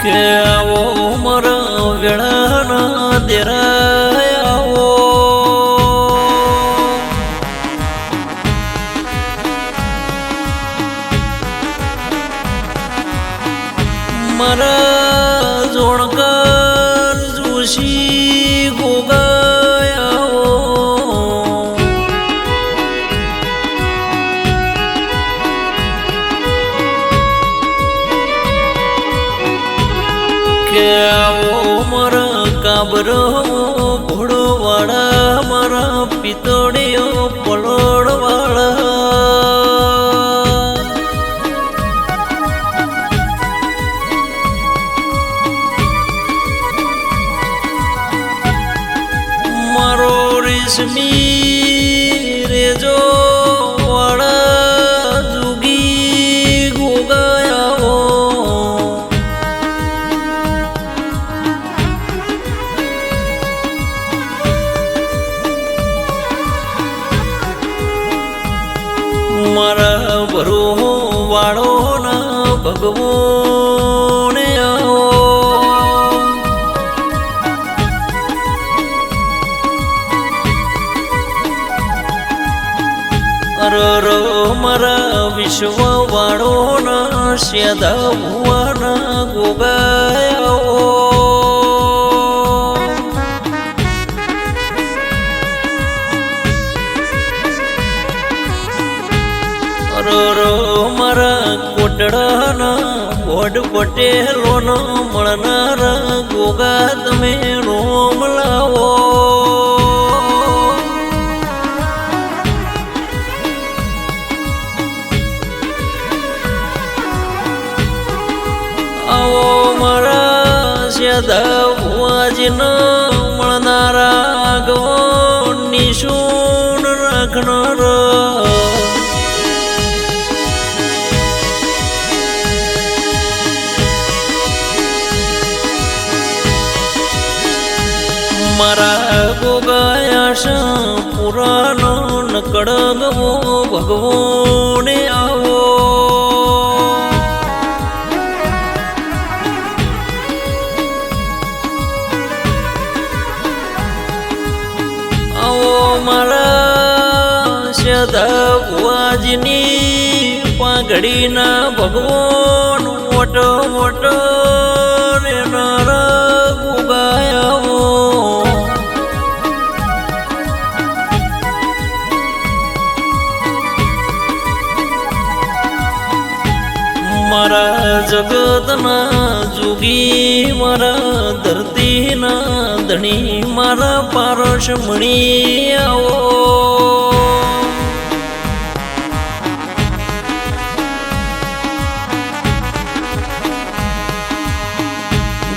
કે આવો મારા વેળાના દેરાય આવો મારા જોણકાર જોશી ગોગાય આવો કે આવો મારા કાબરો ઘોડવાળા મારા પિતળીઓ પલોડવાળા મારો રેશમી રેજો વાળા જુગી ગોગાયાઓ મારા ભરો વાળો ના ભગવોને આવો અરર મારા વિશ્વ વાળો ના શ્યાદા ભુવાના ગોગાયાઓ મારા કોટડાના બોડ પટેલોનો મળનારા ગોગા તમે રોમ લાવો આવો મારા શ્યાદા ભુવાજીનો મળનારા ગો નિશુન રાખનારા મારા ગોગાયાશા પુરાનો નકડગવો ભગવોને આવો આવો મારા શ્યાદા ભુવાજીની પાઘડીના ભગવાન મોટો મોટો રેનારા ગોગાયાઓ મારા જગતના જોગી મારા ધરતીના ધણી મારા પારસ મણી આવો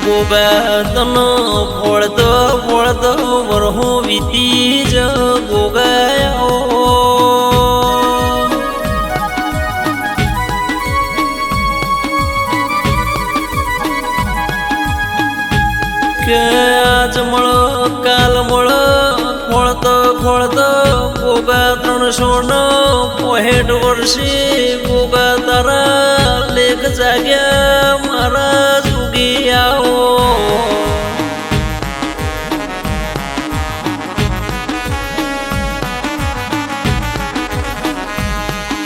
ગોગા તનો ફોળતો ફોળતો વરહો વીતી જ ગોગાયાઓ કે આજ મળો કાલ મળો ખોળતો ખોળતો ગોગા 365 વર્ષે ગોગા તારા લેખ જાગ્યા મારા જુગી આવો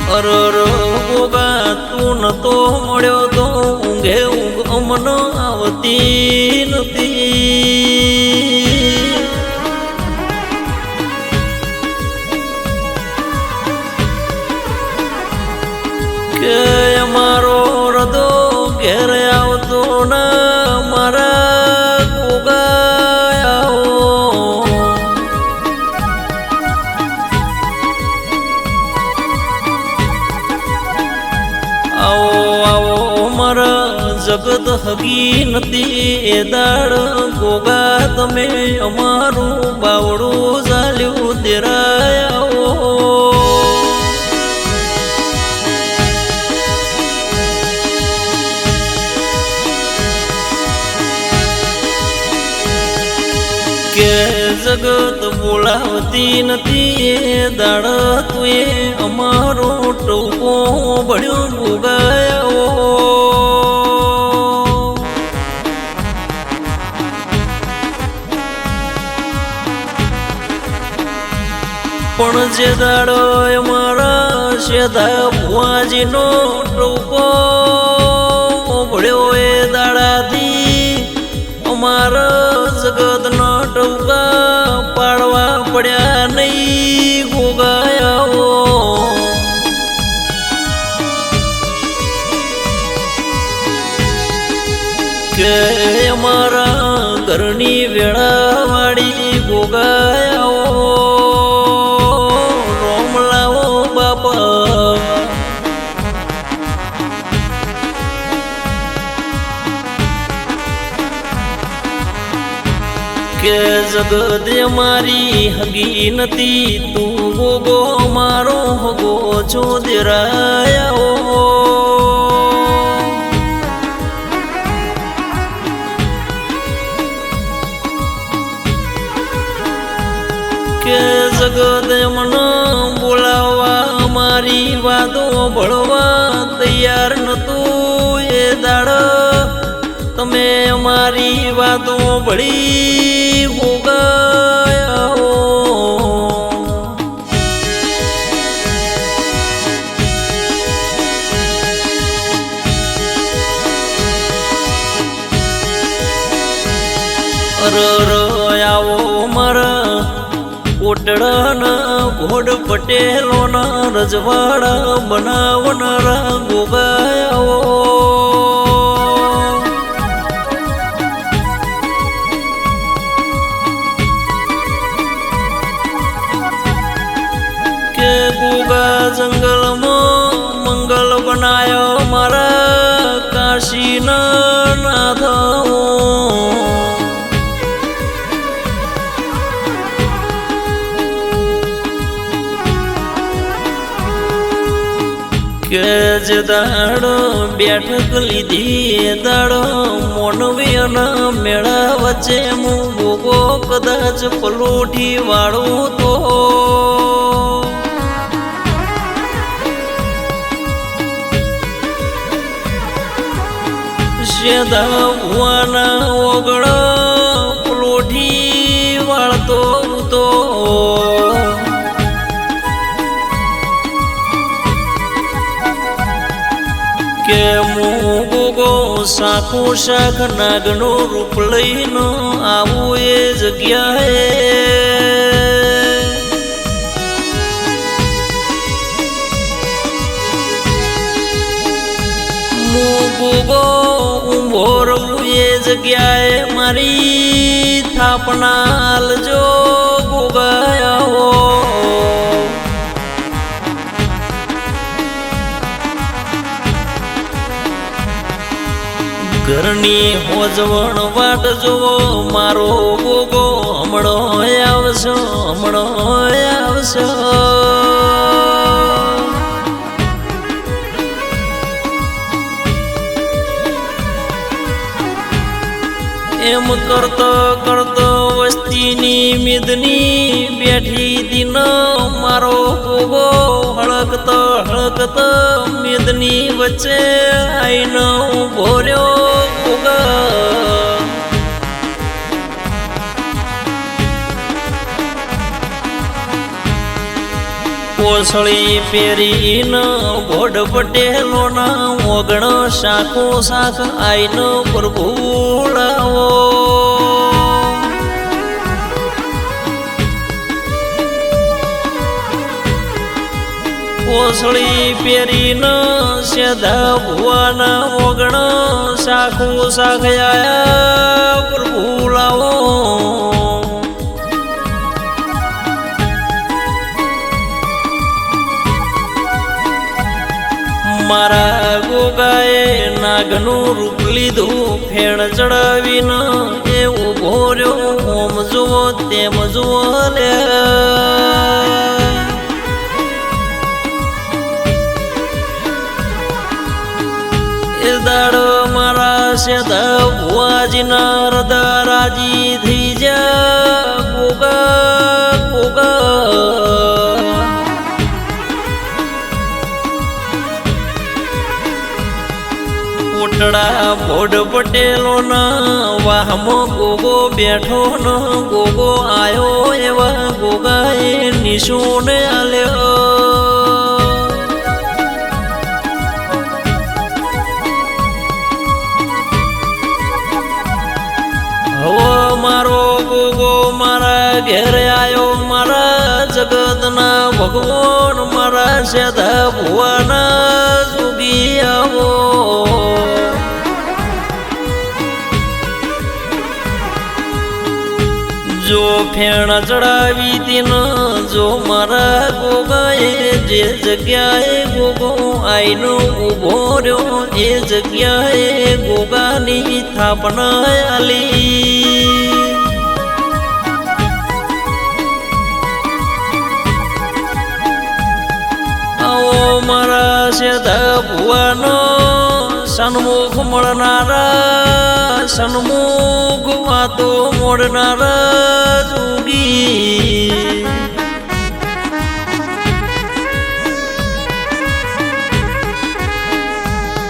અરર ગોગા તું નતો મળ્યો તો ઊંઘે ઊંઘ અમનો આવતી નથી કે અમારો રદો ઘેર આવતો ના મારા ગોગાયાઓ આવો આવો મારા જગત હગી નથી એ દાડ ગોગા તમે અમારું બાવડું ઝાલ્યું દેરાયાઓ કે જગત બોલાવતી નથી એ દાડ તુએ અમારો ટૂંકો ભળ્યો ગોગાયાઓ જે દાડો મારા શેધા ભુવાજીનો ટૂંકો ભળ્યો એ દાડાથી અમારા જગતના ટૂંકા પાડવા પડ્યા નહીં ગોગાયાઓ કે અમારા ઘરની વેળાવાળી ગોગાયાઓ રોમલાઓ બાપા કે જગત મારી હગી નથી તું ગોગો મારો હગો છો દેરાયાઓ કે જગત મને બોલાવવા મારી વાતો ભળવા તૈયાર નતું એ દાડ તમે મારી વાતો ભળી ગોગાયાઓ આવો મારા કોટડાના ઘોડ પટેલોના રજવાડા બનાવનારા ગોગાયાઓ કે ગોગા જંગલમાં મંગલ બનાયો મારા કાશીના નાથાઓ કે જે દાડો બેઠક લીધી દાડો મોનવીના મેળા વચ્ચે હું ગોગો કદાચ પલોઠી વાળું તો શેધા ભુવાના ઓગળ પલોઠી વાળતો તો કે હું ગોગો સાખો શાખ નાગનો રૂપ લઈને આવું એ જગ્યાએ હું ગોગો ઊભો રહું એ જગ્યાએ મારી થાપના હાલજો ગોગાયાઓ ઘરની હોજવણ વાટ જોવો મારો ગોગો હમણો આવશો હમણો આવશો એમ કરતો કરતો વસ્તીની મિદની બેઠી દિન મારો ગોગો હળકતો હળકતો મિદની વચ્ચે આઈનો ઉભો રહ્યો ગોગા કોસળી પહેરીને ઘોડ પટેલોના ઓગણ શાખો શાખ આઈનો પ્રભુડાવો કોસળી પહેરીને શેધા ભુવાના ઓગણ શાખો શાખ આયા પ્રભુડાવો મારા ગોગાએ નાગનું રૂપ લીધું ફેણ ચડાવીને એ ઉભો રહ્યો ઓમ જુઓ તેમ જુઓ લે એ દાડો મારા શેધા ભુવાજીના હૃદય રાજી થઈ જા ગોગા ગોગા કોટડા ભોડ પટેલો ના વાહમો ગોગો બેઠો ન ગોગો આયો એવા ગોગાએ નિશુને આલ્યો મારો ગોગો મારા ઘેરે આયો મારા જગતના ભગવાન મારા સેધા ભુવાના જોગી આવો જો ફેણ ચડાવી તીન જો મારા ગોગાએ જે જગ્યાએ ગોગો આઈનો ઉભો રહ્યો એ જગ્યાએ ગોગાની થાપના આલી મારા સેધા ભુવાનો સન્મુખ મળનારા સન્મુખ વાતો મોડનારા જોગી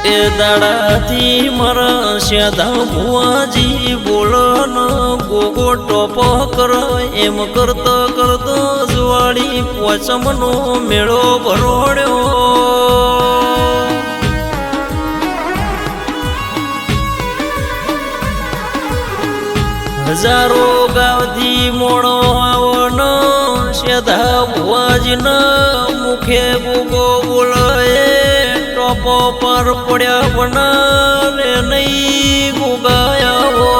એ દાડાથી મારા સેધા ભુવાજી બોલન ગોગો ટોપો કરો એમ કરતો કરતો જવાળી પોચમનો મેળો ભરોડ્યો હજારો ગાવથી મોડો આવનો સેધા ભુવાજીના મુખે ગોગો બોલાય ટોપો પર પડ્યા બનારે નહીં ગોગાયાવો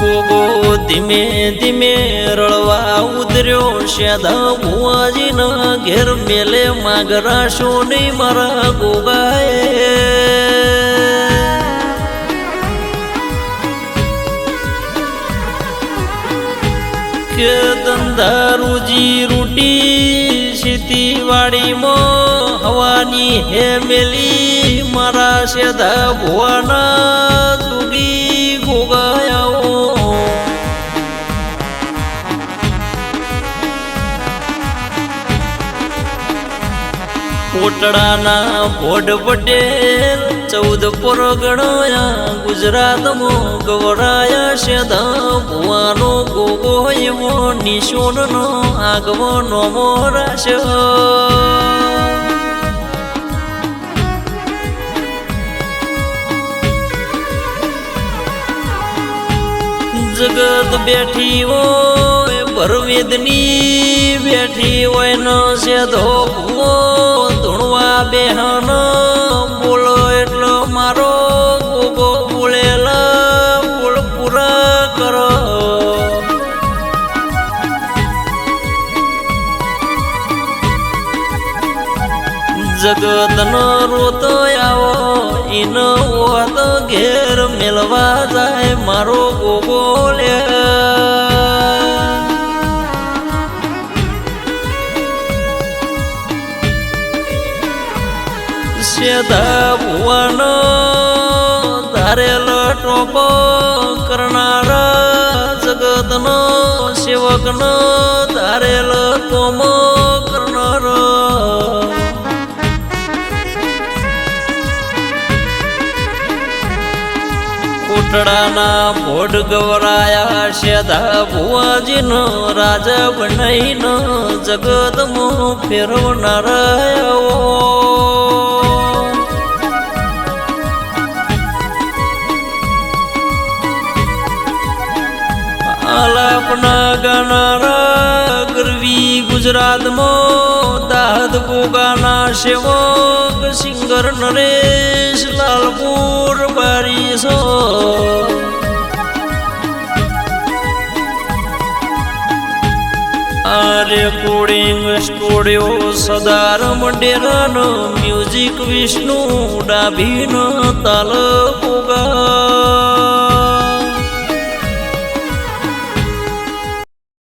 ગોગો ધીમે ધીમે રળવા ઉતર્યો સેધા ભુવાજીના ઘેર મેલે માગરાશો નહીં મારા ગોગાએ કે ધંધા રોજી રોટી ખેતીવાડીમાં હવાની હે મેલી મારા સેધા ભુવાના જોગી ગોગાયાઓ કોટડાના ભોડ પટેલ 14 પરગણાયા ગુજરાતમાં ગવરાયા સેધા ભુવાનો ગોગો એવો નિશોનનો આગવો નોમો રાશ જગત બેઠી હોય ભરવેદની બેઠી હોય ન સેધો ભુવો ધૂણવા બેહન બોલો એટલો મારો ગોગો બોલેલા બોલ પૂરા કરો જગતનો રોતો આવો ઈનો હોત ઘેર મેલવા જાય મારો ગોગો લે સેધા ભુવાનો ધારેલો ટોપો કરનારા જગતનો સેવકનો ધારેલો કોમો કરનારો કોટડાના ભોડ ગવરાયા સેધા ભુવાજીનો રાજા બનાવીને જગતમાં ફેરવનારાયો આલાપના ગાનારા ગરવી ગુજરાતમાં દાદ ગોગાના સેવક સિંગર નરેશ લાલપુર બારીસો આ રેકોર્ડિંગ સ્ટુડિયો સદાર મંડેરાનો મ્યુઝિક વિષ્ણુ ડાભીનો તાલ